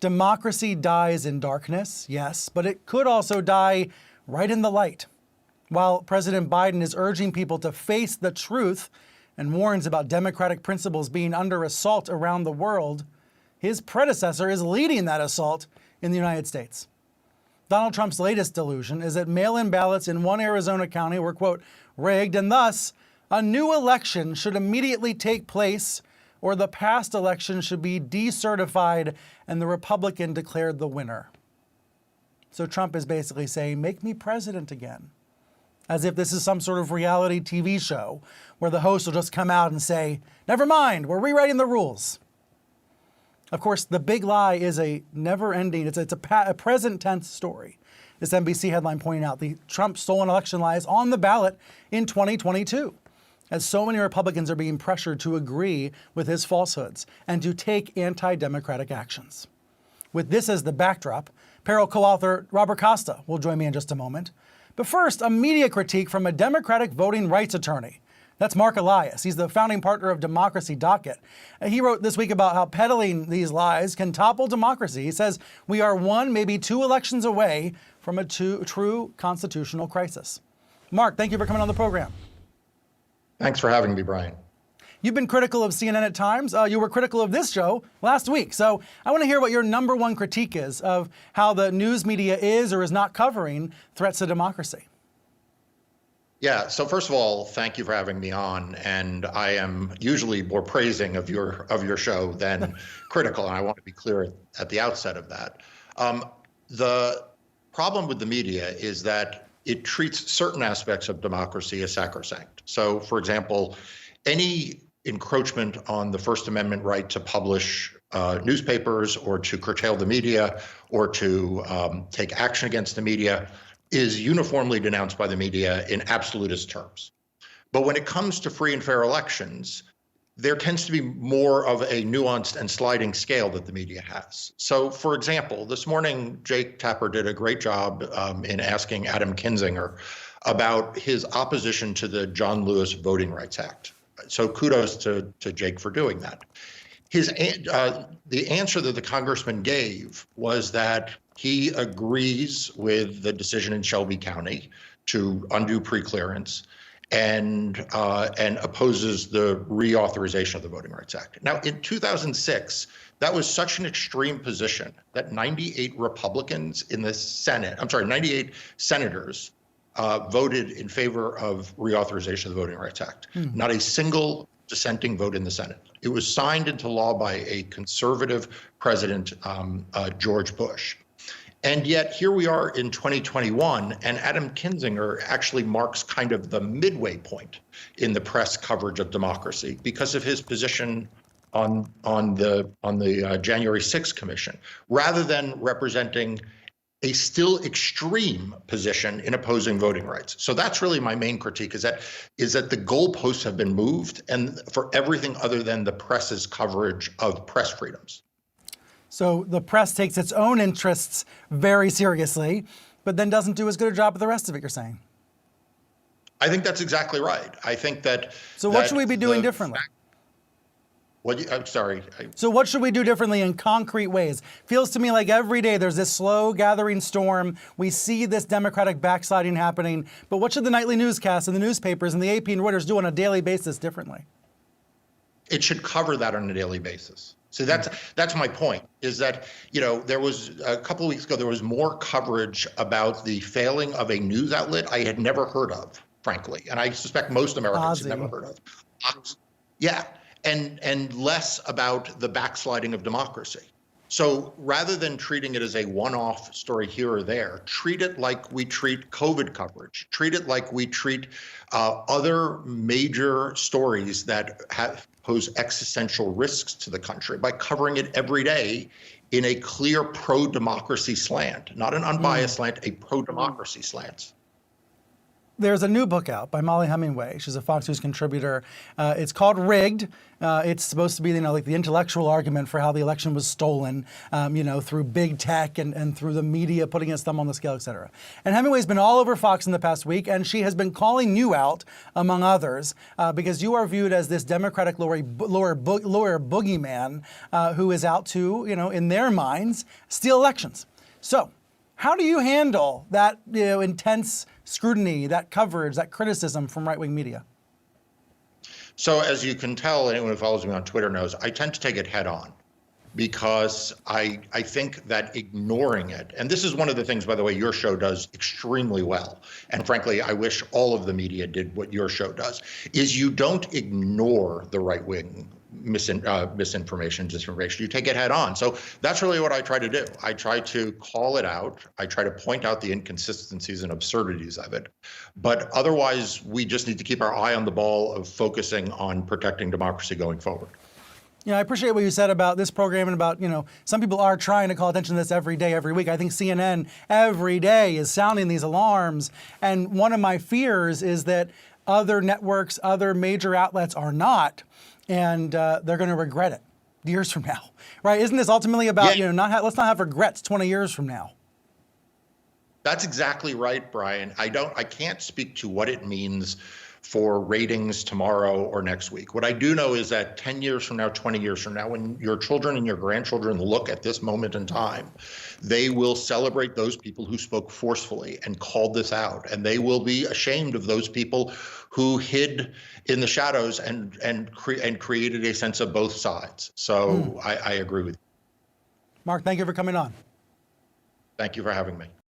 Democracy dies in darkness, yes, but it could also die right in the light. While President Biden is urging people to face the truth and warns about democratic principles being under assault around the world, his predecessor is leading that assault in the United States. Donald Trump's latest delusion is that mail-in ballots in one Arizona county were, quote, rigged, and thus a new election should immediately take place, or the past election should be decertified and the Republican declared the winner. So Trump is basically saying, make me president again. As if this is some sort of reality TV show where the host will just come out and say, never mind, we're rewriting the rules. Of course, the big lie is a never-ending, it's a present tense story. This NBC headline pointing out the Trump stolen election lie is on the ballot in 2022, as so many Republicans are being pressured to agree with his falsehoods and to take anti-democratic actions. With this as the backdrop, Peril co-author Robert Costa will join me in just a moment. But first, a media critique from a Democratic voting rights attorney. That's Marc Elias. He's the founding partner of Democracy Docket. He wrote this week about how peddling these lies can topple democracy. He says we are one, maybe two elections away from a true constitutional crisis. Marc, thank you for coming on the program. Thanks for having me, Brian. You've been critical of CNN at times. You were critical of this show last week. So I want to hear what your number one critique is of how the news media is or is not covering threats to democracy. Yeah, so first of all, thank you for having me on. And I am usually more praising of your show than critical. And I want to be clear at the outset of that. The problem with the media is that it treats certain aspects of democracy as sacrosanct. So, for example, any encroachment on the First Amendment right to publish newspapers or to curtail the media or to take action against the media is uniformly denounced by the media in absolutist terms. But when it comes to free and fair elections, there tends to be more of a nuanced and sliding scale that the media has. So, for example, this morning, Jake Tapper did a great job in asking Adam Kinzinger about his opposition to the John Lewis Voting Rights Act. So kudos to Jake for doing that. The answer that the congressman gave was that he agrees with the decision in Shelby County to undo preclearance and opposes the reauthorization of the Voting Rights Act. Now, in 2006, that was such an extreme position that 98 Republicans in the Senate, 98 senators voted in favor of reauthorization of the Voting Rights Act. Not a single dissenting vote in the Senate. It was signed into law by a conservative president, George Bush. And yet here we are in 2021, and Adam Kinzinger actually marks kind of the midway point in the press coverage of democracy because of his position on the January 6th Commission, rather than representing a still extreme position in opposing voting rights. So that's really my main critique, is that the goalposts have been moved, and for everything other than the press's coverage of press freedoms. So the press takes its own interests very seriously, but then doesn't do as good a job of the rest of it, you're saying? I think that's exactly right. I think that. So what should we be doing differently? I'm sorry. So what should we do differently in concrete ways? Feels to me like every day there's this slow gathering storm. We see this Democratic backsliding happening. But what should the nightly newscasts and the newspapers and the AP and Reuters do on a daily basis differently? It should cover that on a daily basis. So that's my point, is that, there was a couple of weeks ago, there was more coverage about the failing of a news outlet I had never heard of, frankly. And I suspect most Americans had never heard of. Yeah. And less about the backsliding of democracy. So rather than treating it as a one-off story here or there, treat it like we treat COVID coverage. Treat it like we treat other major stories that pose existential risks to the country by covering it every day in a clear pro-democracy slant, not an unbiased slant, a pro-democracy slant. there's a new book out by Molly Hemingway. She's a Fox News contributor. It's called Rigged. It's supposed to be, like the intellectual argument for how the election was stolen, through big tech and through the media putting its thumb on the scale, et cetera. And Hemingway's been all over Fox in the past week, and she has been calling you out, among others, because you are viewed as this Democratic lawyer boogeyman who is out to, in their minds, steal elections. So, how do you handle that intense scrutiny, that coverage, that criticism from right-wing media? So as you can tell, anyone who follows me on Twitter knows, I tend to take it head on because I think that ignoring it, and this is one of the things, by the way, your show does extremely well, and frankly, I wish all of the media did what your show does, is you don't ignore the right-wing misinformation, disinformation. You take it head on. So that's really what I try to do. I try to call it out. I try to point out the inconsistencies and absurdities of it. But otherwise, we just need to keep our eye on the ball of focusing on protecting democracy going forward. I appreciate what you said about this program and about, some people are trying to call attention to this every day, every week. I think CNN every day is sounding these alarms. And one of my fears is that other networks, other major outlets are not. And they're going to regret it years from now, right? Isn't this ultimately about, let's not have regrets 20 years from now? That's exactly right, Brian. I can't speak to what it means for ratings tomorrow or next week. What I do know is that 10 years from now, 20 years from now, when your children and your grandchildren look at this moment in time, they will celebrate those people who spoke forcefully and called this out. And they will be ashamed of those people who hid in the shadows and created a sense of both sides. So I agree with you. Marc, thank you for coming on. Thank you for having me.